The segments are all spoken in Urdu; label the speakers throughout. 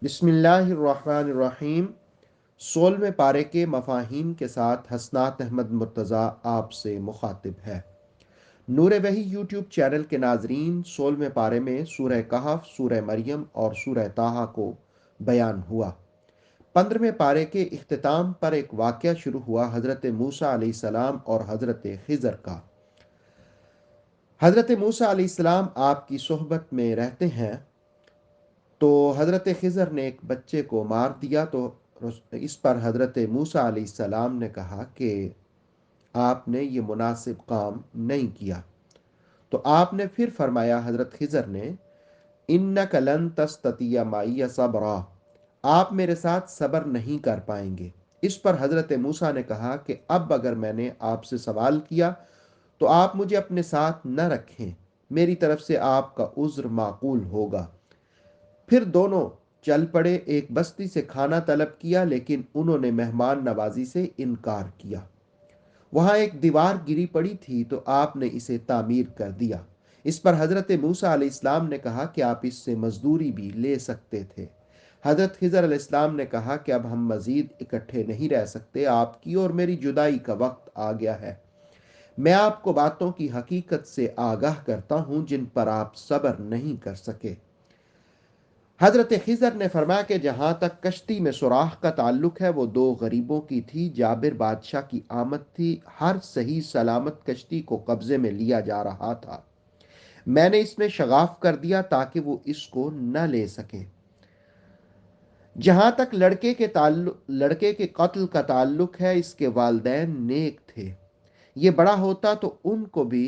Speaker 1: بسم اللہ الرحمن الرحیم۔ 16ویں پارے کے مفاہیم کے ساتھ حسنات احمد مرتضیٰ آپ سے مخاطب ہے۔ نور وحی یوٹیوب چینل کے ناظرین، 16ویں پارے میں سورہ کہف، سورہ مریم اور سورہ طٰہٰ کو بیان ہوا۔ 15ویں پارے کے اختتام پر ایک واقعہ شروع ہوا، حضرت موسیٰ علیہ السلام اور حضرت خضر کا۔ حضرت موسیٰ علیہ السلام آپ کی صحبت میں رہتے ہیں، تو حضرت خضر نے ایک بچے کو مار دیا، تو اس پر حضرت موسیٰ علیہ السلام نے کہا کہ آپ نے یہ مناسب کام نہیں کیا۔ تو آپ نے پھر فرمایا، حضرت خضر نے، اِنَّکَ لَن تَسْتَطِیعَ مَعِیَ صَبْرًا، آپ میرے ساتھ صبر نہیں کر پائیں گے۔ اس پر حضرت موسیٰ نے کہا کہ اب اگر میں نے آپ سے سوال کیا تو آپ مجھے اپنے ساتھ نہ رکھیں، میری طرف سے آپ کا عذر معقول ہوگا۔ پھر دونوں چل پڑے، ایک بستی سے کھانا طلب کیا، لیکن انہوں نے مہمان نوازی سے انکار کیا۔ وہاں ایک دیوار گری پڑی تھی، تو آپ نے اسے تعمیر کر دیا۔ اس پر حضرت موسیٰ علیہ السلام نے کہا کہ آپ اس سے مزدوری بھی لے سکتے تھے۔ حضرت خضر علیہ السلام نے کہا کہ اب ہم مزید اکٹھے نہیں رہ سکتے، آپ کی اور میری جدائی کا وقت آ گیا ہے۔ میں آپ کو باتوں کی حقیقت سے آگاہ کرتا ہوں جن پر آپ صبر نہیں کر سکے۔ حضرت خضر نے فرمایا کہ جہاں تک کشتی میں سوراخ کا تعلق ہے، وہ دو غریبوں کی تھی۔ جابر بادشاہ کی آمد تھی، ہر صحیح سلامت کشتی کو قبضے میں لیا جا رہا تھا۔ میں نے اس میں شگاف کر دیا تاکہ وہ اس کو نہ لے سکے۔ جہاں تک لڑکے کے قتل کا تعلق ہے، اس کے والدین نیک تھے۔ یہ بڑا ہوتا تو ان کو بھی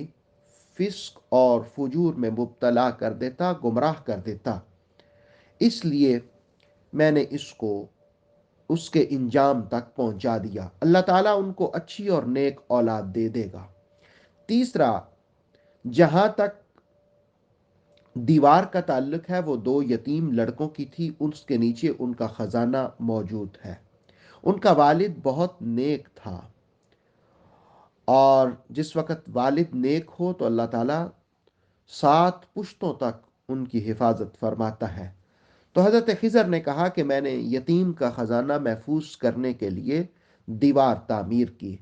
Speaker 1: فسق اور فجور میں مبتلا کر دیتا، گمراہ کر دیتا، اس لیے میں نے اس کو اس کے انجام تک پہنچا دیا۔ اللہ تعالیٰ ان کو اچھی اور نیک اولاد دے دے گا۔ تیسرا، جہاں تک دیوار کا تعلق ہے، وہ دو یتیم لڑکوں کی تھی، اس کے نیچے ان کا خزانہ موجود ہے۔ ان کا والد بہت نیک تھا، اور جس وقت والد نیک ہو تو اللہ تعالیٰ 7 پشتوں تک ان کی حفاظت فرماتا ہے۔ تو حضرت خضر نے کہا کہ میں نے یتیم کا خزانہ محفوظ کرنے کے لیے دیوار تعمیر کی۔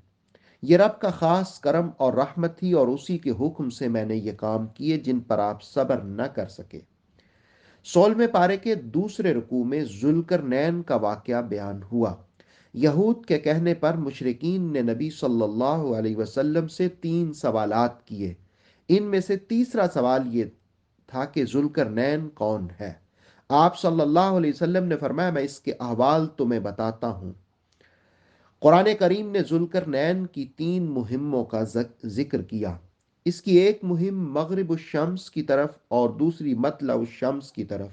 Speaker 1: یہ رب کا خاص کرم اور رحمت تھی، اور اسی کے حکم سے میں نے یہ کام کیے جن پر آپ صبر نہ کر سکے۔ 16ویں پارے کے دوسرے رکوع میں ذوالقرنین کا واقعہ بیان ہوا۔ یہود کے کہنے پر مشرکین نے نبی صلی اللہ علیہ وسلم سے 3 سوالات کیے۔ ان میں سے تیسرا سوال یہ تھا کہ ذوالقرنین کون ہے؟ آپ صلی اللہ علیہ وسلم نے فرمایا، میں اس کے احوال تمہیں بتاتا ہوں۔ قرآن کریم نے ذوالقرنین کی 3 مہموں کا ذکر کیا۔ اس کی ایک مہم مغرب الشمس کی طرف، اور دوسری مطلع الشمس کی طرف،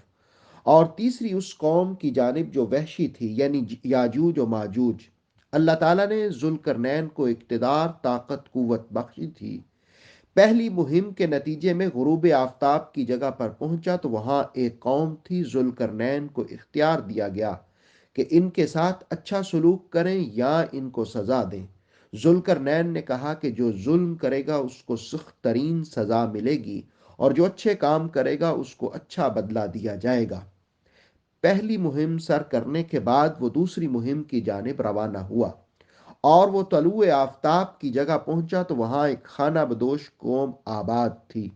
Speaker 1: اور تیسری اس قوم کی جانب جو وحشی تھی، یعنی یاجوج و ماجوج۔ اللہ تعالیٰ نے ذوالقرنین کو اقتدار، طاقت، قوت بخشی تھی۔ پہلی مہم کے نتیجے میں غروب آفتاب کی جگہ پر پہنچا تو وہاں ایک قوم تھی۔ ذوالقرنین کو اختیار دیا گیا کہ ان کے ساتھ اچھا سلوک کریں یا ان کو سزا دیں۔ ذوالقرنین نے کہا کہ جو ظلم کرے گا اس کو سخت ترین سزا ملے گی، اور جو اچھے کام کرے گا اس کو اچھا بدلہ دیا جائے گا۔ پہلی مہم سر کرنے کے بعد وہ دوسری مہم کی جانب روانہ ہوا، اور وہ طلوع آفتاب کی جگہ پہنچا تو وہاں ایک خانہ بدوش قوم آباد تھی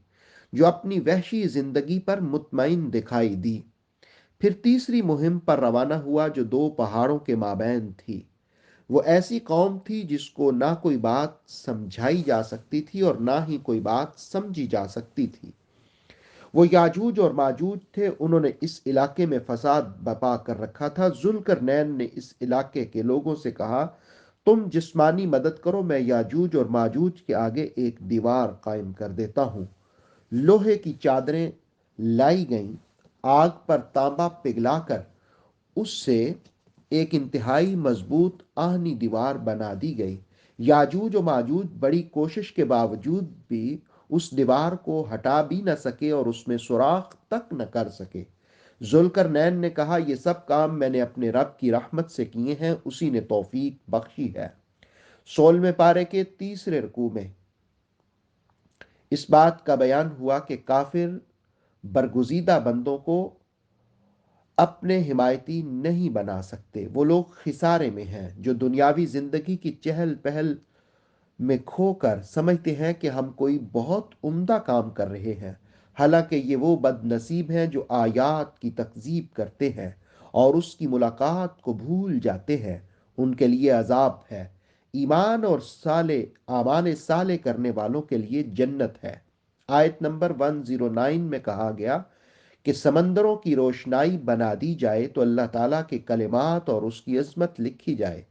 Speaker 1: جو اپنی وحشی زندگی پر مطمئن دکھائی دی۔ پھر تیسری مہم پر روانہ ہوا جو 2 پہاڑوں کے مابین تھی۔ وہ ایسی قوم تھی جس کو نہ کوئی بات سمجھائی جا سکتی تھی اور نہ ہی کوئی بات سمجھی جا سکتی تھی۔ وہ یاجوج اور ماجوج تھے، انہوں نے اس علاقے میں فساد برپا کر رکھا تھا۔ ذوالقرنین نے اس علاقے کے لوگوں سے کہا، تم جسمانی مدد کرو، میں یاجوج اور ماجوج کے آگے ایک دیوار قائم کر دیتا ہوں۔ لوہے کی چادریں لائی گئیں، آگ پر تانبا پگھلا کر اس سے ایک انتہائی مضبوط آہنی دیوار بنا دی گئی۔ یاجوج و ماجوج بڑی کوشش کے باوجود بھی اس دیوار کو ہٹا بھی نہ سکے اور اس میں سوراخ تک نہ کر سکے۔ ذوالقرنین نے کہا، یہ سب کام میں نے اپنے رب کی رحمت سے کیے ہیں، اسی نے توفیق بخشی ہے۔ 16ویں پارے کے تیسرے رکوع میں اس بات کا بیان ہوا کہ کافر برگزیدہ بندوں کو اپنے حمایتی نہیں بنا سکتے۔ وہ لوگ خسارے میں ہیں جو دنیاوی زندگی کی چہل پہل میں کھو کر سمجھتے ہیں کہ ہم کوئی بہت عمدہ کام کر رہے ہیں، حالانکہ یہ وہ بد نصیب ہیں جو آیات کی تکذیب کرتے ہیں اور اس کی ملاقات کو بھول جاتے ہیں۔ ان کے لیے عذاب ہے۔ ایمان اور اعمال صالح کرنے والوں کے لیے جنت ہے۔ آیت نمبر 109 میں کہا گیا کہ سمندروں کی روشنائی بنا دی جائے تو اللہ تعالیٰ کے کلمات اور اس کی عظمت لکھی جائے۔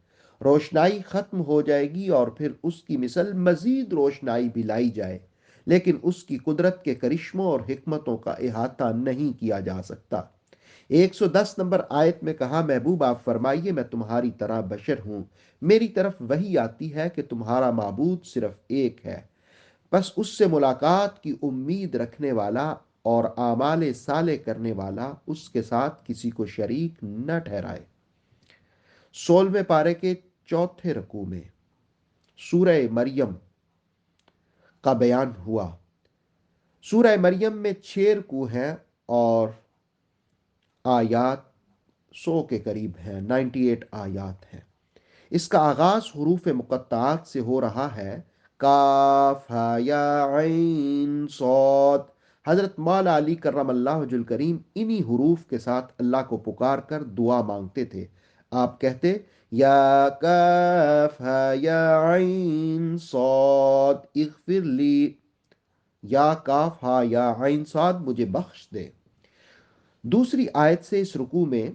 Speaker 1: روشنائی ختم ہو جائے گی اور پھر اس کی مثل مزید روشنائی بھی لائی جائے، لیکن اس کی قدرت کے کرشموں اور حکمتوں کا احاطہ نہیں کیا جا سکتا۔ 110 نمبر آیت میں کہا، محبوب آپ فرمائیے میں تمہاری طرح بشر ہوں، میری طرف وحی آتی ہے کہ تمہارا معبود صرف ایک ہے، بس اس سے ملاقات کی امید رکھنے والا اور اعمال صالح کرنے والا اس کے ساتھ کسی کو شریک نہ ٹھہرائے۔ 16ویں پارے کے چوتھے رکوع میں سورہ مریم کا بیان ہوا۔ سورہ مریم میں 6 رکوع ہیں اور آیات 100 کے قریب ہیں، 98 آیات ہیں۔ اس کا آغاز حروف مقطعات سے ہو رہا ہے، کاف ہا یا عین صاد۔ حضرت مولا علی کرم اللہ وجہ الکریم انہی حروف کے ساتھ اللہ کو پکار کر دعا مانگتے تھے۔ آپ کہتے، یا کاف ہا یا عین صاد اغفر لی، یا کاف ہا یا عین صاد مجھے بخش دے۔ دوسری آیت سے اس رکوع میں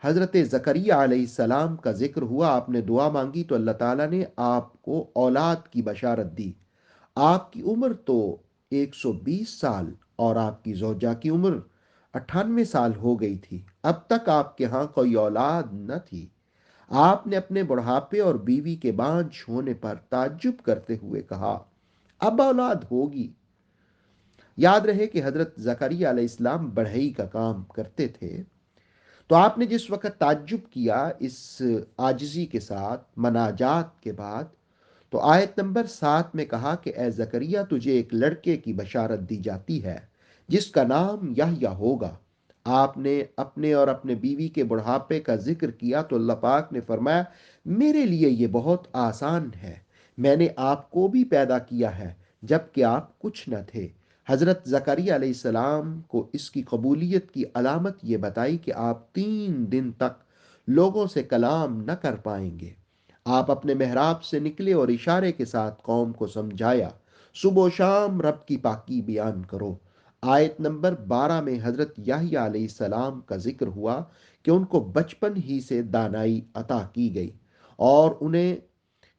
Speaker 1: حضرت زکریہ علیہ السلام کا ذکر ہوا۔ آپ نے دعا مانگی تو اللہ تعالیٰ نے آپ کو اولاد کی بشارت دی۔ آپ کی عمر تو 120 سال اور آپ کی زوجہ کی عمر 98 سال ہو گئی تھی، اب تک آپ کے ہاں کوئی اولاد نہ تھی۔ آپ نے اپنے بڑھاپے اور بیوی کے بانجھ ہونے پر تعجب کرتے ہوئے کہا، اب اولاد ہوگی۔ یاد رہے کہ حضرت زکریا علیہ السلام بڑھئی کا کام کرتے تھے، تو آپ نے جس وقت تعجب کیا اس عاجزی کے ساتھ مناجات کے بعد، تو آیت نمبر 7 میں کہا کہ اے زکریا تجھے ایک لڑکے کی بشارت دی جاتی ہے جس کا نام یحییٰ ہوگا۔ آپ نے اپنے اور اپنے بیوی کے بڑھاپے کا ذکر کیا تو اللہ پاک نے فرمایا، میرے لیے یہ بہت آسان ہے، میں نے آپ کو بھی پیدا کیا ہے جبکہ آپ کچھ نہ تھے۔ حضرت زکریا علیہ السلام کو اس کی قبولیت کی علامت یہ بتائی کہ آپ 3 دن تک لوگوں سے کلام نہ کر پائیں گے۔ آپ اپنے محراب سے نکلے اور اشارے کے ساتھ قوم کو سمجھایا، صبح و شام رب کی پاکی بیان کرو۔ آیت نمبر 12 میں حضرت یحییٰ علیہ السلام کا ذکر ہوا کہ ان کو بچپن ہی سے دانائی عطا کی گئی اور انہیں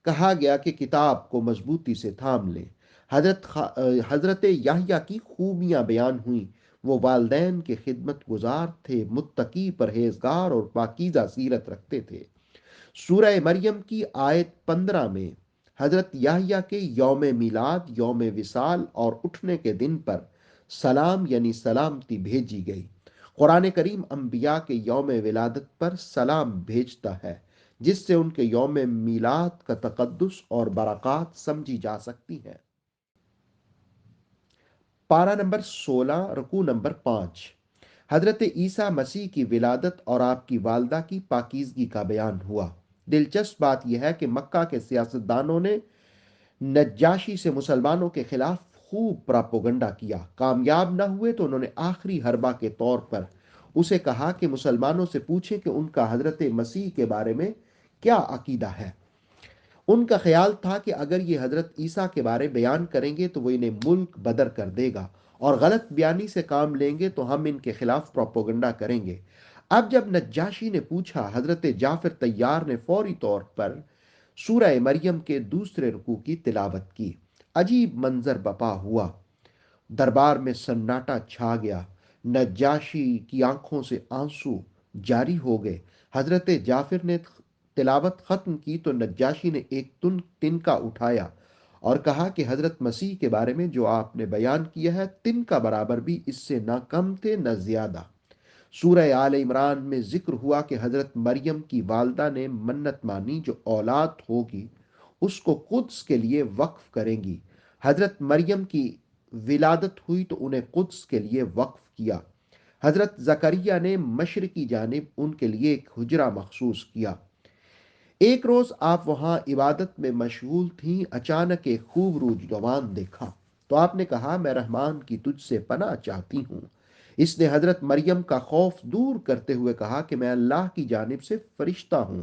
Speaker 1: کہا گیا کہ کتاب کو مضبوطی سے تھام لیں۔ حضرت یحییٰ کی خوبیاں بیان ہوئیں۔ وہ والدین کے خدمت گزار تھے، متقی، پرہیزگار اور پاکیزہ سیرت رکھتے تھے۔ سورہ مریم کی آیت 15 میں حضرت یحییٰ کے یوم میلاد، یوم وصال اور اٹھنے کے دن پر سلام یعنی سلامتی بھیجی گئی۔ قرآن کریم انبیاء کے یوم ولادت پر سلام بھیجتا ہے، جس سے ان کے یوم میلاد کا تقدس اور برکات سمجھی جا سکتی ہیں۔ پارہ نمبر 16، رکوع نمبر 5، حضرت عیسیٰ مسیح کی ولادت اور آپ کی والدہ کی پاکیزگی کا بیان ہوا۔ دلچسپ بات یہ ہے کہ مکہ کے سیاستدانوں نے نجاشی سے مسلمانوں کے خلاف خوب پراپوگنڈا کیا۔ کامیاب نہ ہوئے تو انہوں نے آخری حربہ کے طور پر اسے کہا کہ مسلمانوں سے پوچھیں کہ ان کا حضرت مسیح کے بارے میں کیا عقیدہ ہے۔ ان کا خیال تھا کہ اگر یہ حضرت عیسیٰ کے بارے بیان کریں گے تو وہ انہیں ملک بدر کر دے گا، اور غلط بیانی سے کام لیں گے تو ہم ان کے خلاف پروپوگنڈا کریں گے۔ اب جب نجاشی نے پوچھا، حضرت جعفر طیار نے فوری طور پر سورہ مریم کے دوسرے رکوع کی تلاوت کی۔ عجیب منظر بپا ہوا، دربار میں سناٹا چھا گیا، نجاشی کی آنکھوں سے آنسو جاری ہو گئے۔ حضرت جعفر نے تلاوت ختم کی تو نجاشی نے ایک تنکا اٹھایا اور کہا کہ حضرت مسیح کے بارے میں جو آپ نے بیان کیا ہے، تنکا برابر بھی اس سے نہ کم تھے نہ زیادہ۔ سورہ آل عمران میں ذکر ہوا کہ حضرت مریم کی والدہ نے منت مانی جو اولاد ہوگی اس کو قدس کے لیے وقف کریں گی۔ حضرت مریم کی ولادت ہوئی تو انہیں قدس کے لیے وقف کیا۔ حضرت زکریا نے مشرقی جانب ان کے لیے ایک حجرہ مخصوص کیا۔ ایک روز آپ وہاں عبادت میں مشغول تھیں، اچانک ایک خوب روجدوان دیکھا تو آپ نے کہا، میں رحمان کی تجھ سے پناہ چاہتی ہوں۔ اس نے حضرت مریم کا خوف دور کرتے ہوئے کہا کہ میں اللہ کی جانب سے فرشتہ ہوں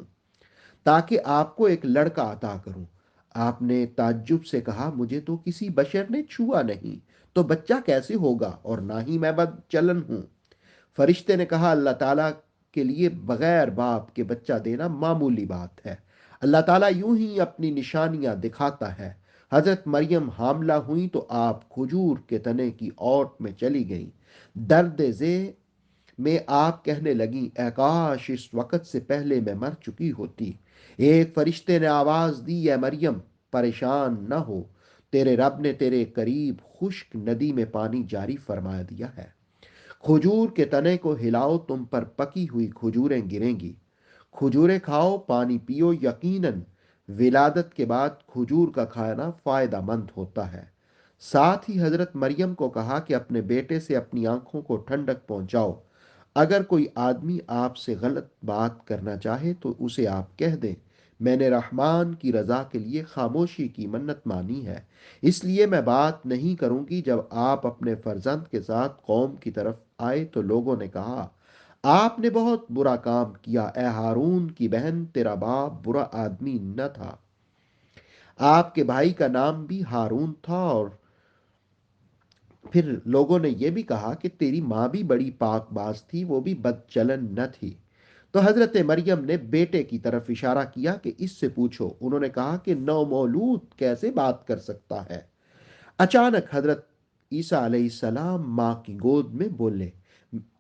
Speaker 1: تاکہ آپ کو ایک لڑکا عطا کروں۔ آپ نے تعجب سے کہا، مجھے تو کسی بشر نے چھوا نہیں، تو بچہ کیسے ہوگا، اور نہ ہی میں بد چلن ہوں۔ فرشتے نے کہا، اللہ تعالیٰ کے لیے بغیر باپ کے بچہ دینا معمولی بات ہے۔ اللہ تعالیٰ یوں ہی اپنی نشانیاں دکھاتا ہے۔ حضرت مریم حاملہ ہوئیں تو آپ کھجور کے تنے کی اوٹ میں چلی گئیں۔ درد ذہ میں آپ کہنے لگیں، اے کاش اس وقت سے پہلے میں مر چکی ہوتی۔ ایک فرشتے نے آواز دی، اے مریم پریشان نہ ہو، تیرے رب نے تیرے قریب خشک ندی میں پانی جاری فرما دیا ہے۔ کھجور کے تنے کو ہلاؤ، تم پر پکی ہوئی کھجوریں گریں گی۔ کھجوریں کھاؤ، پانی پیو، یقیناً ولادت کے بعد کھجور کا کھانا فائدہ مند ہوتا ہے۔ ساتھ ہی حضرت مریم کو کہا کہ اپنے بیٹے سے اپنی آنکھوں کو ٹھنڈک پہنچاؤ۔ اگر کوئی آدمی آپ سے غلط بات کرنا چاہے تو اسے آپ کہہ دیں، میں نے رحمان کی رضا کے لیے خاموشی کی منت مانی ہے، اس لیے میں بات نہیں کروں گی۔ جب آپ اپنے فرزند کے ساتھ قوم کی طرف آئے تو لوگوں نے کہا، آپ نے بہت برا کام کیا، اے ہارون کی بہن، تیرا باپ برا آدمی نہ تھا، آپ کے بھائی کا نام بھی ہارون تھا، اور پھر لوگوں نے یہ بھی کہا کہ تیری ماں بھی بڑی پاک باز تھی، وہ بھی بد چلن نہ تھی۔ تو حضرت مریم نے بیٹے کی طرف اشارہ کیا کہ اس سے پوچھو۔ انہوں نے کہا کہ نو مولود کیسے بات کر سکتا ہے؟ اچانک حضرت عیسیٰ علیہ السلام ماں کی گود میں بولے،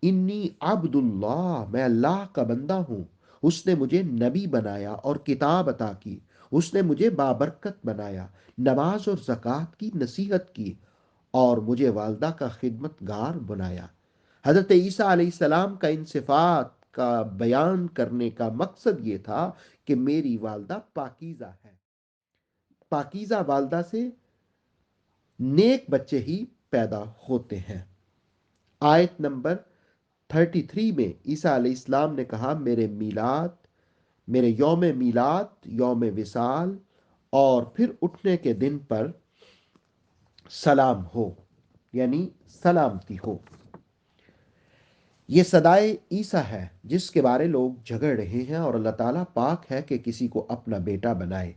Speaker 1: انی عبد اللہ، میں اللہ کا بندہ ہوں۔ اس نے مجھے نبی بنایا اور کتاب عطا کی۔ اس نے مجھے بابرکت بنایا، نماز اور زکوٰۃ کی نصیحت کی، اور مجھے والدہ کا خدمت گار بنایا۔ حضرت عیسیٰ علیہ السلام کا ان صفات کا بیان کرنے کا مقصد یہ تھا کہ میری والدہ پاکیزہ ہے، پاکیزہ والدہ سے نیک بچے ہی پیدا ہوتے ہیں۔ آیت نمبر 33 میں عیسیٰ علیہ السلام نے کہا، میرے یوم میلاد، یوم وصال اور پھر اٹھنے کے دن پر سلام ہو، یعنی سلامتی ہو۔ یہ صدائے عیسیٰ ہے جس کے بارے لوگ جھگڑ رہے ہیں، اور اللہ تعالیٰ پاک ہے کہ کسی کو اپنا بیٹا بنائے۔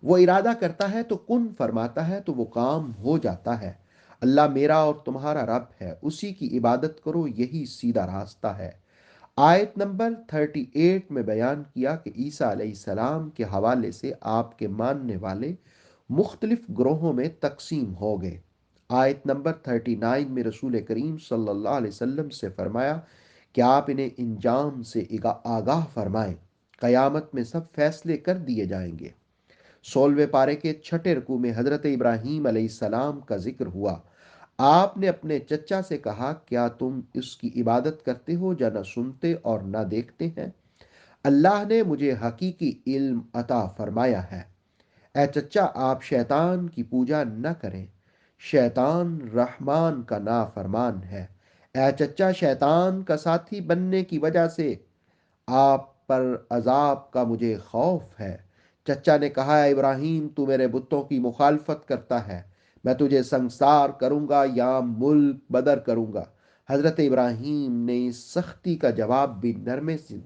Speaker 1: وہ ارادہ کرتا ہے تو کن فرماتا ہے تو وہ کام ہو جاتا ہے۔ اللہ میرا اور تمہارا رب ہے، اسی کی عبادت کرو، یہی سیدھا راستہ ہے۔ آیت نمبر 38 میں بیان کیا کہ عیسیٰ علیہ السلام کے حوالے سے آپ کے ماننے والے مختلف گروہوں میں تقسیم ہو گئے۔ آیت نمبر 39 میں رسول کریم صلی اللہ علیہ وسلم سے فرمایا کہ آپ انہیں انجام سے آگاہ فرمائیں، قیامت میں سب فیصلے کر دیے جائیں گے۔ 16ویں پارے کے 6 رکوع میں حضرت ابراہیم علیہ السلام کا ذکر ہوا۔ آپ نے اپنے چچا سے کہا، کیا تم اس کی عبادت کرتے ہو یا نہ سنتے اور نہ دیکھتے ہیں؟ اللہ نے مجھے حقیقی علم عطا فرمایا ہے۔ اے چچا، آپ شیطان کی پوجا نہ کریں، شیطان رحمان کا نافرمان ہے۔ اے چچا، شیطان کا ساتھی بننے کی وجہ سے آپ پر عذاب کا مجھے خوف ہے۔ چچا نے کہا، اے ابراہیم، تو میرے بتوں کی مخالفت کرتا ہے، میں تجھے سنسار کروں گا یا ملک بدر کروں گا۔ حضرت ابراہیم نے اس سختی کا جواب بھی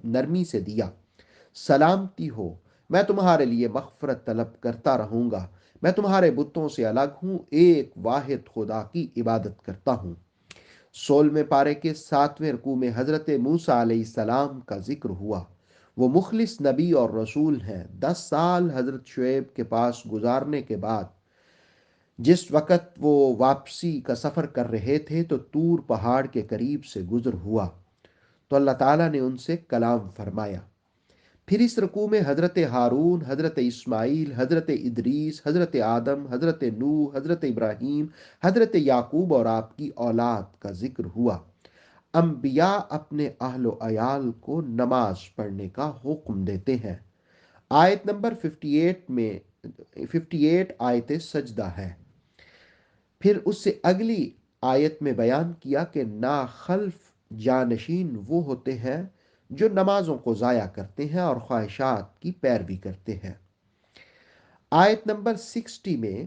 Speaker 1: نرمی سے دیا، سلامتی ہو، میں تمہارے لیے مغفرت طلب کرتا رہوں گا، میں تمہارے بتوں سے الگ ہوں، ایک واحد خدا کی عبادت کرتا ہوں۔ 16ویں پارے کے 7ویں رکوع میں حضرت موسیٰ علیہ السلام کا ذکر ہوا۔ وہ مخلص نبی اور رسول ہیں۔ 10 سال حضرت شعیب کے پاس گزارنے کے بعد جس وقت وہ واپسی کا سفر کر رہے تھے تو طور پہاڑ کے قریب سے گزر ہوا تو اللہ تعالیٰ نے ان سے کلام فرمایا۔ پھر اس رکوع میں حضرت ہارون، حضرت اسماعیل، حضرت ادریس، حضرت آدم، حضرت نوح، حضرت ابراہیم، حضرت یعقوب اور آپ کی اولاد کا ذکر ہوا۔ انبیاء اپنے اہل و عیال کو نماز پڑھنے کا حکم دیتے ہیں۔ آیت نمبر 58 آیت سجدہ ہے۔ پھر اس سے اگلی آیت میں بیان کیا کہ نا خلف جانشین وہ ہوتے ہیں جو نمازوں کو ضائع کرتے ہیں اور خواہشات کی پیروی کرتے ہیں۔ آیت نمبر 60 میں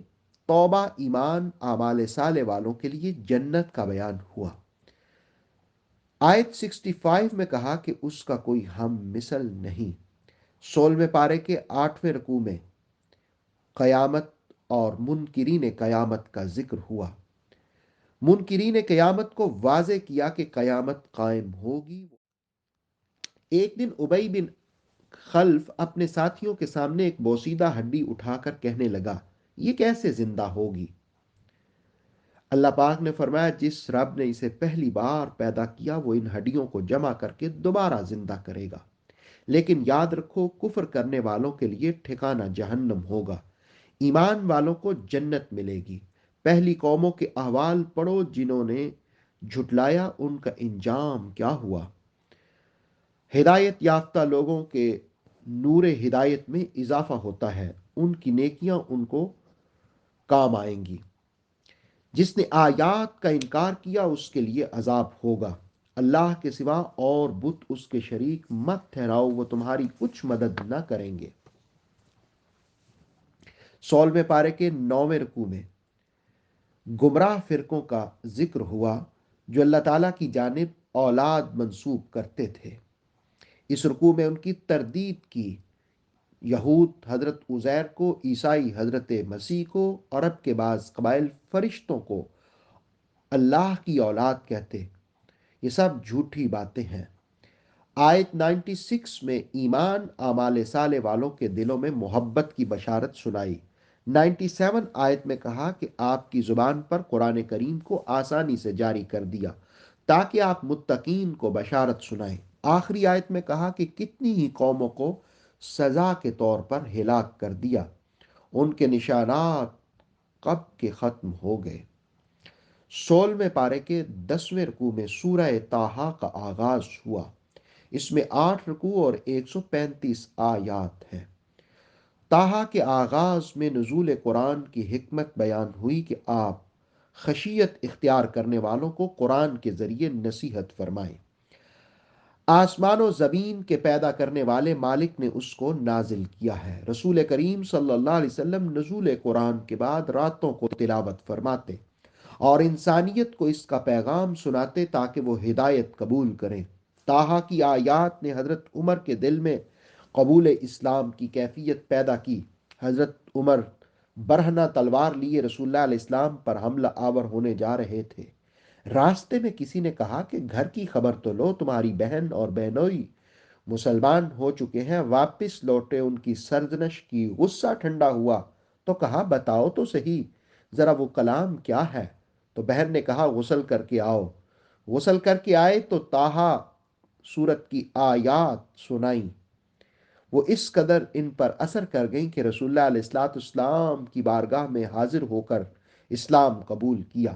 Speaker 1: توبہ، ایمان، اعمال صالح والوں کے لیے جنت کا بیان ہوا۔ آیت 65 میں کہا کہ اس کا کوئی ہم مثل نہیں۔ 16ویں پارے کے 8ویں رکوع میں قیامت اور منکرین قیامت کا ذکر ہوا۔ منکرین قیامت کو واضح کیا کہ قیامت قائم ہوگی۔ ایک دن ابی بن خلف اپنے ساتھیوں کے سامنے ایک بوسیدہ ہڈی اٹھا کر کہنے لگا، یہ کیسے زندہ ہوگی؟ اللہ پاک نے فرمایا، جس رب نے اسے پہلی بار پیدا کیا وہ ان ہڈیوں کو جمع کر کے دوبارہ زندہ کرے گا، لیکن یاد رکھو کفر کرنے والوں کے لیے ٹھکانہ جہنم ہوگا، ایمان والوں کو جنت ملے گی۔ پہلی قوموں کے احوال پڑھو جنہوں نے جھٹلایا، ان کا انجام کیا ہوا۔ ہدایت یافتہ لوگوں کے نور ہدایت میں اضافہ ہوتا ہے، ان کی نیکیاں ان کو کام آئیں گی۔ جس نے آیات کا انکار کیا اس کے لیے عذاب ہوگا۔ اللہ کے سوا اور بت اس کے شریک مت ٹھہراؤ، وہ تمہاری کچھ مدد نہ کریں گے۔ 16ویں پارے کے 9ویں رکوع میں گمراہ فرقوں کا ذکر ہوا جو اللہ تعالیٰ کی جانب اولاد منسوب کرتے تھے۔ اس رکوع میں ان کی تردید کی۔ یہود حضرت عزیر کو، عیسائی حضرت مسیح کو، عرب کے بعض قبائل فرشتوں کو اللہ کی اولاد کہتے۔ یہ سب جھوٹی باتیں ہیں۔ آیت 96 میں ایمان اعمال صالح والوں کے دلوں میں محبت کی بشارت سنائی۔ 97 آیت میں کہا کہ آپ کی زبان پر قرآن کریم کو آسانی سے جاری کر دیا تاکہ آپ متقین کو بشارت سنائیں۔ آخری آیت میں کہا کہ کتنی ہی قوموں کو سزا کے طور پر ہلاک کر دیا، ان کے نشانات کب کے ختم ہو گئے۔ 16ویں پارے کے 10ویں رکوع میں سورہ طٰہٰ کا آغاز ہوا۔ اس میں 8 رکوع اور 135 آیات ہیں۔ طٰہٰ کے آغاز میں نزول قرآن کی حکمت بیان ہوئی کہ آپ خشیت اختیار کرنے والوں کو قرآن کے ذریعے نصیحت فرمائیں۔ آسمان و زمین کے پیدا کرنے والے مالک نے اس کو نازل کیا ہے۔ رسول کریم صلی اللہ علیہ وسلم نزول قرآن کے بعد راتوں کو تلاوت فرماتے اور انسانیت کو اس کا پیغام سناتے تاکہ وہ ہدایت قبول کریں۔ طٰہٰ کی آیات نے حضرت عمر کے دل میں قبول اسلام کی کیفیت پیدا کی۔ حضرت عمر برہنہ تلوار لیے رسول اللہ علیہ السلام پر حملہ آور ہونے جا رہے تھے۔ راستے میں کسی نے کہا کہ گھر کی خبر تو لو، تمہاری بہن اور بہنوئی مسلمان ہو چکے ہیں۔ واپس لوٹے، ان کی سرزنش کی، غصہ ٹھنڈا ہوا تو کہا بتاؤ تو صحیح ذرا وہ کلام کیا ہے؟ تو بہن نے کہا غسل کر کے آؤ۔ غسل کر کے آئے تو طٰہٰ سورت کی آیات سنائیں۔ وہ اس قدر ان پر اثر کر گئیں کہ رسول اللہ علیہ السلام کی بارگاہ میں حاضر ہو کر اسلام قبول کیا۔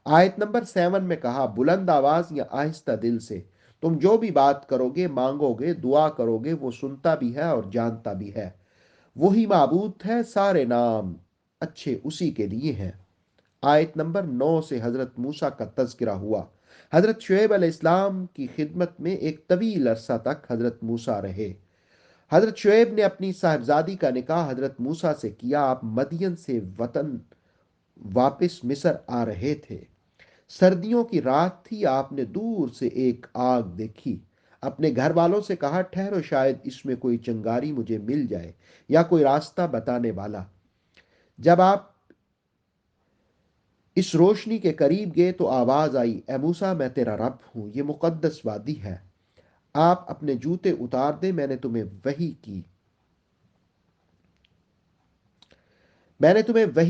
Speaker 1: آیت نمبر 7 میں کہا بلند آواز یا آہستہ دل سے تم جو بھی بات کرو گے، مانگو گے، دعا کرو گے، وہ سنتا بھی ہے اور جانتا بھی ہے۔ وہی معبود ہے، سارے نام اچھے اسی کے لیے ہیں۔ آیت نمبر 9 سے حضرت موسیٰ کا تذکرہ ہوا۔ حضرت شعیب علیہ السلام کی خدمت میں ایک طویل عرصہ تک حضرت موسیٰ رہے۔ حضرت شعیب نے اپنی صاحبزادی کا نکاح حضرت موسیٰ سے کیا۔ آپ مدین سے وطن واپس مصر آ رہے تھے۔ سردیوں کی رات تھی، آپ نے دور سے ایک آگ دیکھی۔ اپنے گھر والوں سے کہا ٹھہرو، شاید اس میں کوئی چنگاری مجھے مل جائے یا کوئی راستہ بتانے والا۔ جب آپ اس روشنی کے قریب گئے تو آواز آئی، اے موسیٰ میں تیرا رب ہوں، یہ مقدس وادی ہے، آپ اپنے جوتے اتار دیں، میں نے تمہیں وحی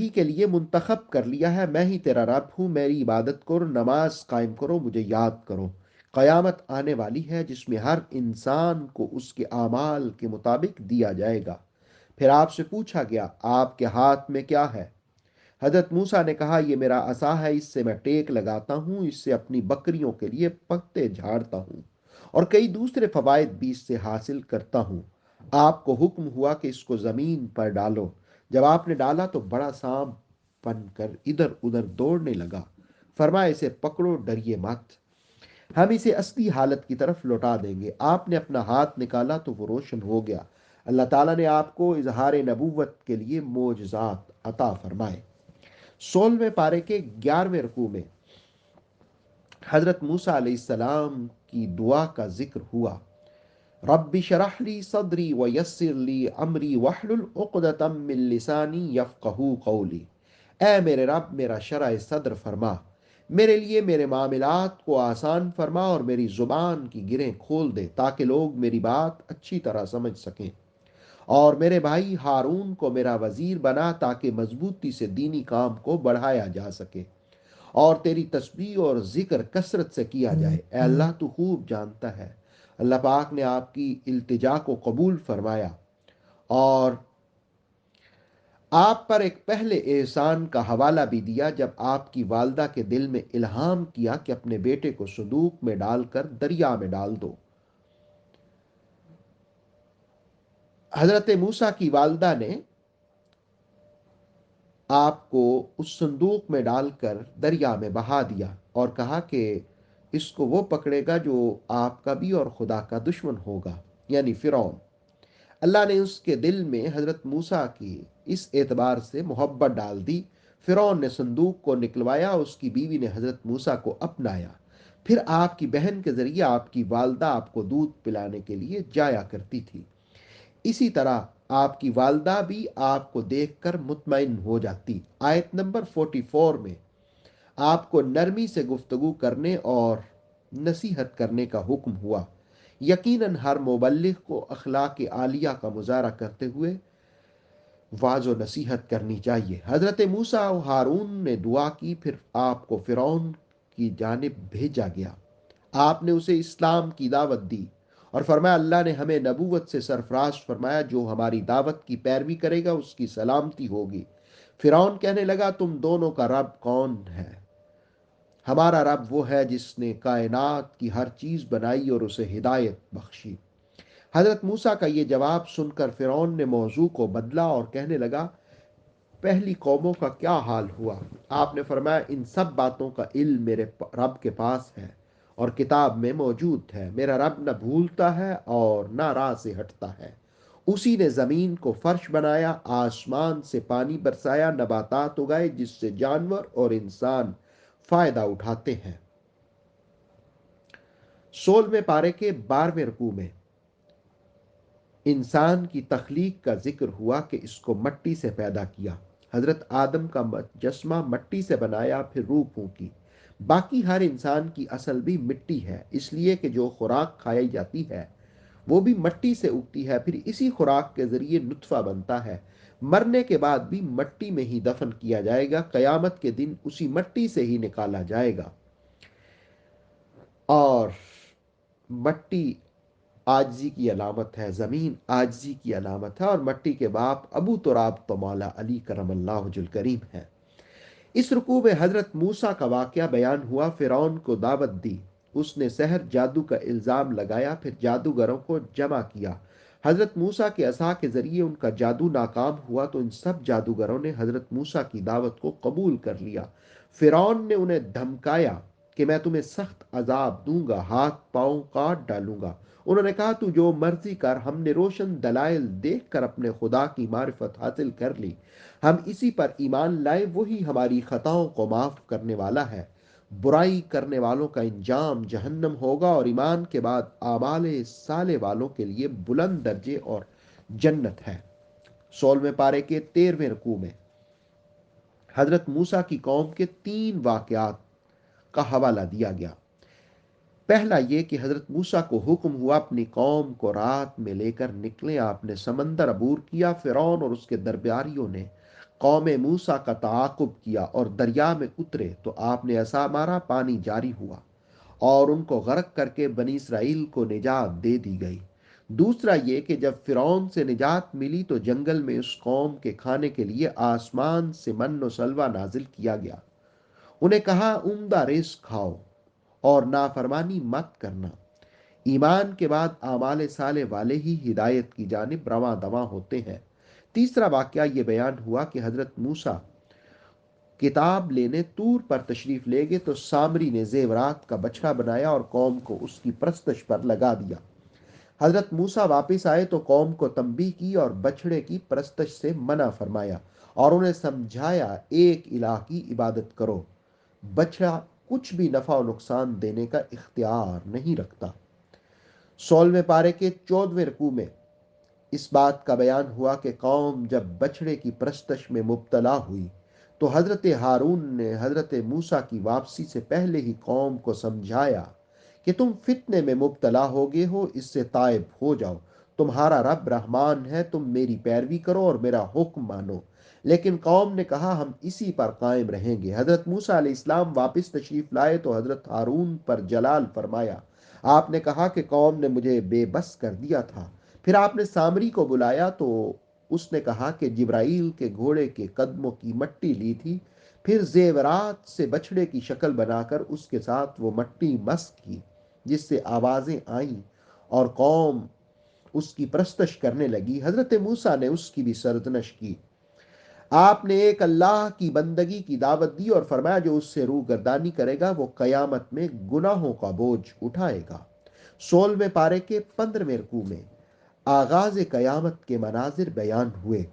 Speaker 1: کے لیے منتخب کر لیا ہے، میں ہی تیرا رب ہوں، میری عبادت کرو، نماز قائم کرو، مجھے یاد کرو۔ قیامت آنے والی ہے جس میں ہر انسان کو اس کے اعمال کے مطابق دیا جائے گا۔ پھر آپ سے پوچھا گیا آپ کے ہاتھ میں کیا ہے؟ حضرت موسیٰ نے کہا یہ میرا عصا ہے، اس سے میں ٹیک لگاتا ہوں، اس سے اپنی بکریوں کے لیے پتے جھاڑتا ہوں اور کئی دوسرے فوائد بھی اس سے حاصل کرتا ہوں۔ آپ کو حکم ہوا کہ اس کو زمین پر ڈالو۔ جب آپ نے ڈالا تو بڑا سانپ بن کر ادھر ادھر دوڑنے لگا۔ فرمایا اسے پکڑو، ڈریے مت۔ ہم اسے اصلی حالت کی طرف لوٹا دیں گے۔ آپ نے اپنا ہاتھ نکالا تو وہ روشن ہو گیا۔ اللہ تعالیٰ نے آپ کو اظہار نبوت کے لیے معجزات عطا فرمائے۔ 16ویں پارے کے 11ویں رکوع میں حضرت موسیٰ علیہ السلام کی دعا کا ذکر ہوا۔ رب شرح لی صدری ویسر لی امری واحلل عقدۃ من لسانی یفقہوا قولی۔ اے میرے رب، میرا شرح صدر فرما، میرے لیے میرے معاملات کو آسان فرما اور میری زبان کی گرہیں کھول دے تاکہ لوگ میری بات اچھی طرح سمجھ سکیں، اور میرے بھائی ہارون کو میرا وزیر بنا تاکہ مضبوطی سے دینی کام کو بڑھایا جا سکے اور تیری تسبیح اور ذکر کثرت سے کیا جائے۔ اے اللہ، تو خوب جانتا ہے۔ اللہ پاک نے آپ کی التجا کو قبول فرمایا اور آپ پر ایک پہلے احسان کا حوالہ بھی دیا جب آپ کی والدہ کے دل میں الہام کیا کہ اپنے بیٹے کو صندوق میں ڈال کر دریا میں ڈال دو۔ حضرت موسیٰ کی والدہ نے آپ کو اس صندوق میں ڈال کر دریا میں بہا دیا اور کہا کہ اس کو وہ پکڑے گا جو آپ کا بھی اور خدا کا دشمن ہوگا، یعنی فرعون۔ اللہ نے اس کے دل میں حضرت موسیٰ کی اس اعتبار سے محبت ڈال دی۔ فرعون نے صندوق کو نکلوایا، اس کی بیوی نے حضرت موسیٰ کو اپنایا۔ پھر آپ کی بہن کے ذریعے آپ کی والدہ آپ کو دودھ پلانے کے لیے جایا کرتی تھی۔ اسی طرح آپ کی والدہ بھی آپ کو دیکھ کر مطمئن ہو جاتی۔ آیت نمبر 44 میں آپ کو نرمی سے گفتگو کرنے اور نصیحت کرنے کا حکم ہوا۔ یقیناً ہر مبلغ کو اخلاق عالیہ کا مظاہرہ کرتے ہوئے واعظ و نصیحت کرنی چاہیے۔ حضرت موسیٰ و ہارون نے دعا کی، پھر آپ کو فرعون کی جانب بھیجا گیا۔ آپ نے اسے اسلام کی دعوت دی اور فرمایا اللہ نے ہمیں نبوت سے سرفراز فرمایا، جو ہماری دعوت کی پیروی کرے گا اس کی سلامتی ہوگی۔ فرعون کہنے لگا تم دونوں کا رب کون ہے؟ ہمارا رب وہ ہے جس نے کائنات کی ہر چیز بنائی اور اسے ہدایت بخشی۔ حضرت موسیٰ کا یہ جواب سن کر فرعون نے موضوع کو بدلا اور کہنے لگا پہلی قوموں کا کیا حال ہوا؟ آپ نے فرمایا ان سب باتوں کا علم میرے رب کے پاس ہے اور کتاب میں موجود ہے۔ میرا رب نہ بھولتا ہے اور نہ راہ سے ہٹتا ہے۔ اسی نے زمین کو فرش بنایا، آسمان سے پانی برسایا، نباتات اگائے جس سے جانور اور انسان فائدہ اٹھاتے ہیں۔ 16ویں پارے کے 12ویں رکوع میں انسان کی تخلیق کا ذکر ہوا کہ اس کو مٹی سے پیدا کیا۔ حضرت آدم کا مجسمہ مٹی سے بنایا، پھر روح پھونکی۔ باقی ہر انسان کی اصل بھی مٹی ہے، اس لیے کہ جو خوراک کھائی جاتی ہے وہ بھی مٹی سے اگتی ہے، پھر اسی خوراک کے ذریعے نطفہ بنتا ہے۔ مرنے کے بعد بھی مٹی میں ہی دفن کیا جائے گا، قیامت کے دن اسی مٹی سے ہی نکالا جائے گا۔ اور مٹی عاجزی کی علامت ہے، زمین عاجزی کی علامت ہے، اور مٹی کے باپ ابو تراب تو مولا علی کرم اللہ وجہ الکریم ہے۔ اس رکوع میں حضرت موسیٰ کا واقعہ بیان ہوا۔ فرعون کو دعوت دی، اس نے سحر جادو کا الزام لگایا، پھر جادوگروں کو جمع کیا۔ حضرت موسیٰ کے عصا کے ذریعے ان کا جادو ناکام ہوا تو ان سب جادوگروں نے حضرت موسیٰ کی دعوت کو قبول کر لیا۔ فرعون نے انہیں دھمکایا کہ میں تمہیں سخت عذاب دوں گا، ہاتھ پاؤں کاٹ ڈالوں گا۔ انہوں نے کہا تو جو مرضی کر، ہم نے روشن دلائل دیکھ کر اپنے خدا کی معرفت حاصل کر لی، ہم اسی پر ایمان لائے، وہی ہماری خطاؤں کو معاف کرنے والا ہے۔ برائی کرنے والوں کا انجام جہنم ہوگا اور ایمان کے بعد اعمال صالح والوں کے لیے بلند درجے اور جنت ہے۔ 16ویں پارے کے 13ویں رکوع میں حضرت موسیٰ کی قوم کے 3 واقعات کا حوالہ دیا گیا۔ پہلا یہ کہ حضرت موسیٰ کو حکم ہوا اپنی قوم کو رات میں لے کر نکلیں۔ آپ نے سمندر عبور کیا۔ فرعون اور اس کے درباریوں نے قوم موسیٰ کا تعاقب کیا اور دریا میں اترے تو آپ نے عصا مارا، پانی جاری ہوا اور ان کو غرق کر کے بنی اسرائیل کو نجات دے دی گئی۔ دوسرا یہ کہ جب فرعون سے نجات ملی تو جنگل میں اس قوم کے کھانے کے لیے آسمان سے من و سلوہ نازل کیا گیا۔ انہیں کہا عمدہ رزق کھاؤ اور نافرمانی مت کرنا۔ ایمان کے بعد اعمال صالح والے ہی ہدایت کی جانب رواں دواں ہوتے ہیں۔ تیسرا واقعہ یہ بیان ہوا کہ حضرت موسیٰ کتاب لینے طور پر تشریف لے گئے تو سامری نے زیورات کا بچڑا بنایا اور قوم کو اس کی پرستش پر لگا دیا۔ حضرت موسیٰ واپس آئے تو قوم کو تنبیہ کی اور بچھڑے کی پرستش سے منع فرمایا اور انہیں سمجھایا ایک الہ کی عبادت کرو۔ بچڑا کچھ بھی نفع و نقصان دینے کا اختیار نہیں رکھتا۔ 16ویں پارے کے 14ویں رکوع میں اس بات کا بیان ہوا کہ قوم جب بچھڑے کی پرستش میں مبتلا ہوئی تو حضرت ہارون نے حضرت موسیٰ کی واپسی سے پہلے ہی قوم کو سمجھایا کہ تم فتنے میں مبتلا ہوگے ہو، اس سے تائب ہو جاؤ۔ تمہارا رب رحمان ہے، تم میری پیروی کرو اور میرا حکم مانو۔ لیکن قوم نے کہا ہم اسی پر قائم رہیں گے۔ حضرت موسیٰ علیہ السلام واپس تشریف لائے تو حضرت ہارون پر جلال فرمایا، آپ نے کہا کہ قوم نے مجھے بے بس کر دیا تھا۔ پھر آپ نے سامری کو بلایا تو اس نے کہا کہ جبرائیل کے گھوڑے کے قدموں کی مٹی لی تھی، پھر زیورات سے بچھڑے کی شکل بنا کر اس کے ساتھ وہ مٹی مسح کی، جس سے آوازیں آئیں اور قوم اس کی پرستش کرنے لگی۔ حضرت موسیٰ نے اس کی بھی سرزنش کی۔ آپ نے ایک اللہ کی بندگی کی دعوت دی اور فرمایا جو اس سے روگردانی کرے گا وہ قیامت میں گناہوں کا بوجھ اٹھائے گا۔ 16ویں پارے کے 15ویں رکوع میں آغاز قیامت کے مناظر بیان ہوئے۔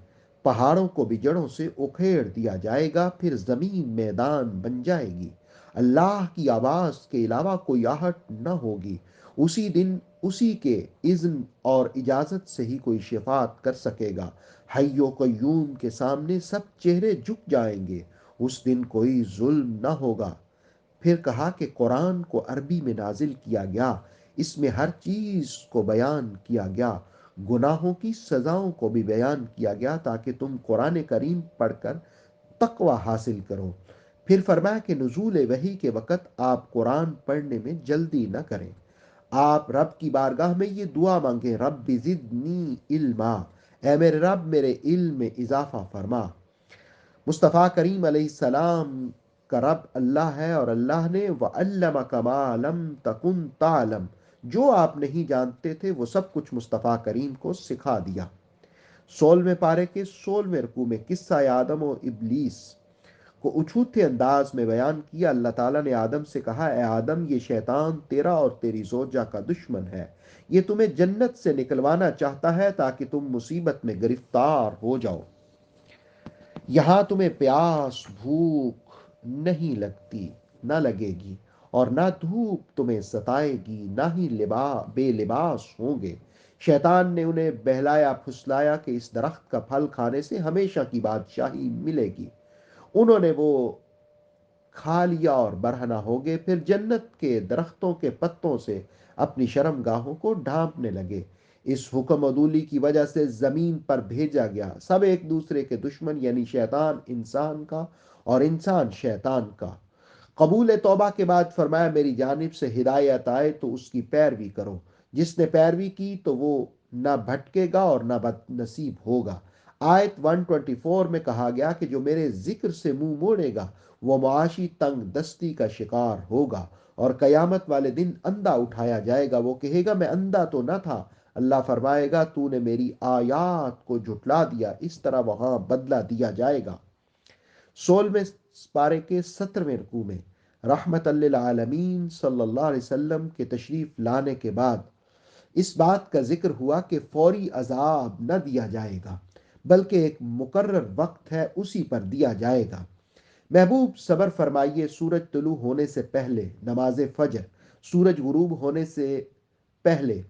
Speaker 1: پہاڑوں کو بھی جڑوں سے اکھیڑ دیا جائے گا، پھر زمین میدان بن جائے گی۔ اللہ کی آواز کے علاوہ کوئی آہٹ نہ ہوگی۔ اسی دن اسی کے اذن اور اجازت سے ہی کوئی شفاعت کر سکے گا۔ حی و قیوم کے سامنے سب چہرے جھک جائیں گے۔ اس دن کوئی ظلم نہ ہوگا۔ پھر کہا کہ قرآن کو عربی میں نازل کیا گیا، اس میں ہر چیز کو بیان کیا گیا، گناہوں کی سزاؤں کو بھی بیان کیا گیا تاکہ تم قرآن کریم پڑھ کر تقوی حاصل کرو۔ پھر فرمایا کہ نزول وحی کے وقت آپ قرآن پڑھنے میں جلدی نہ کریں۔ آپ رب کی بارگاہ میں یہ دعا مانگیں، رب زدنی علما، اے میرے رب میرے علم میں اضافہ فرما۔ مصطفیٰ کریم علیہ السلام کا رب اللہ ہے اور اللہ نے وَعَلَّمَكَ مَا لَمْ تَكُنْ تَعْلَمْ، جو آپ نہیں جانتے تھے وہ سب کچھ مصطفیٰ کریم کو سکھا دیا۔ 16ویں پارے کے 16ویں رکوع میں قصہ آدم و ابلیس کو اچھوتے انداز میں بیان کیا۔ اللہ تعالیٰ نے آدم سے کہا، اے آدم یہ شیطان تیرا اور تیری زوجہ کا دشمن ہے، یہ تمہیں جنت سے نکلوانا چاہتا ہے تاکہ تم مصیبت میں گرفتار ہو جاؤ۔ یہاں تمہیں پیاس بھوک نہیں لگتی، نہ لگے گی، اور نہ دھوپ تمہیں ستائے گی، نہ ہی بے لباس ہوں گے۔ شیطان نے انہیں بہلایا پھسلایا کہ اس درخت کا پھل کھانے سے ہمیشہ کی بادشاہی ملے گی۔ انہوں نے وہ کھا لیا اور برہنہ ہو گئے، پھر جنت کے درختوں کے پتوں سے اپنی شرم گاہوں کو ڈھانپنے لگے۔ اس حکم عدولی کی وجہ سے زمین پر بھیجا گیا، سب ایک دوسرے کے دشمن، یعنی شیطان انسان کا اور انسان شیطان کا۔ قبول توبہ کے بعد فرمایا میری جانب سے ہدایت آئے تو اس کی پیروی کرو، جس نے پیروی کی تو وہ نہ بھٹکے گا اور نہ بد نصیب ہوگا۔ آیت 124 میں کہا گیا کہ جو میرے ذکر سے منہ موڑے گا وہ معاشی تنگ دستی کا شکار ہوگا اور قیامت والے دن اندھا اٹھایا جائے گا۔ وہ کہے گا میں اندھا تو نہ تھا، اللہ فرمائے گا تو نے میری آیات کو جھٹلا دیا، اس طرح وہاں بدلہ دیا جائے گا۔ 16ویں پارے کے 17ویں رکوع میں رحمت للعالمین صلی اللہ علیہ وسلم کے تشریف لانے کے بعد اس بات کا ذکر ہوا کہ فوری عذاب نہ دیا جائے گا بلکہ ایک مقرر وقت ہے اسی پر دیا جائے گا۔ محبوب صبر فرمائیے، سورج طلوع ہونے سے پہلے نماز فجر، سورج غروب ہونے سے پہلے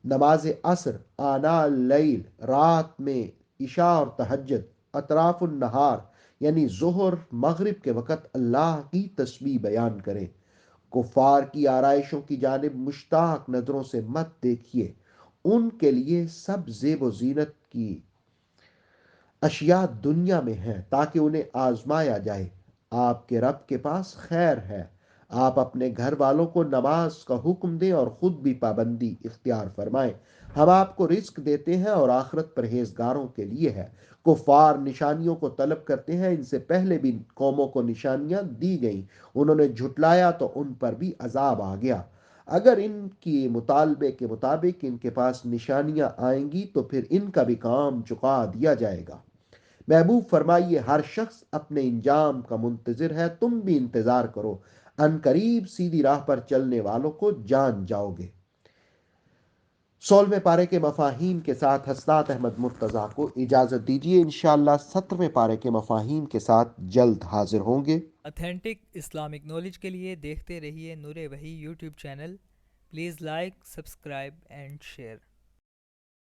Speaker 1: نماز عصر، آناء اللیل، رات میں عشاء اور تہجد، اطراف النہار یعنی ظہر مغرب کے وقت اللہ کی تسبیح بیان کریں۔ کفار کی آرائشوں کی جانب مشتاق نظروں سے مت دیکھیے، ان کے لیے سب زیب و زینت کی اشیاء دنیا میں ہیں تاکہ انہیں آزمایا جائے۔ آپ کے رب کے پاس خیر ہے۔ آپ اپنے گھر والوں کو نماز کا حکم دیں اور خود بھی پابندی اختیار فرمائیں۔ ہم آپ کو رزق دیتے ہیں اور آخرت پرہیزگاروں کے لیے ہے۔ کفار نشانیوں کو طلب کرتے ہیں، ان سے پہلے بھی قوموں کو نشانیاں دی گئیں، انہوں نے جھٹلایا تو ان پر بھی عذاب آ گیا۔ اگر ان کی مطالبے کے مطابق ان کے پاس نشانیاں آئیں گی تو پھر ان کا بھی کام چکا دیا جائے گا۔ محبوب فرمائیے ہر شخص اپنے انجام کا منتظر ہے، تم بھی انتظار کرو، ان قریب سیدھی راہ پر چلنے والوں کو جان جاؤ گے۔ 16ویں پارے کے مفاہیم کے ساتھ حسنات احمد مرتضیٰ کو اجازت دیجیے، انشاءاللہ 17ویں پارے کے مفاہیم کے ساتھ جلد حاضر ہوں گے۔
Speaker 2: اتھینٹک اسلامک نالج کے لیے دیکھتے رہیے نور وحی YouTube channel. Please like, subscribe and share.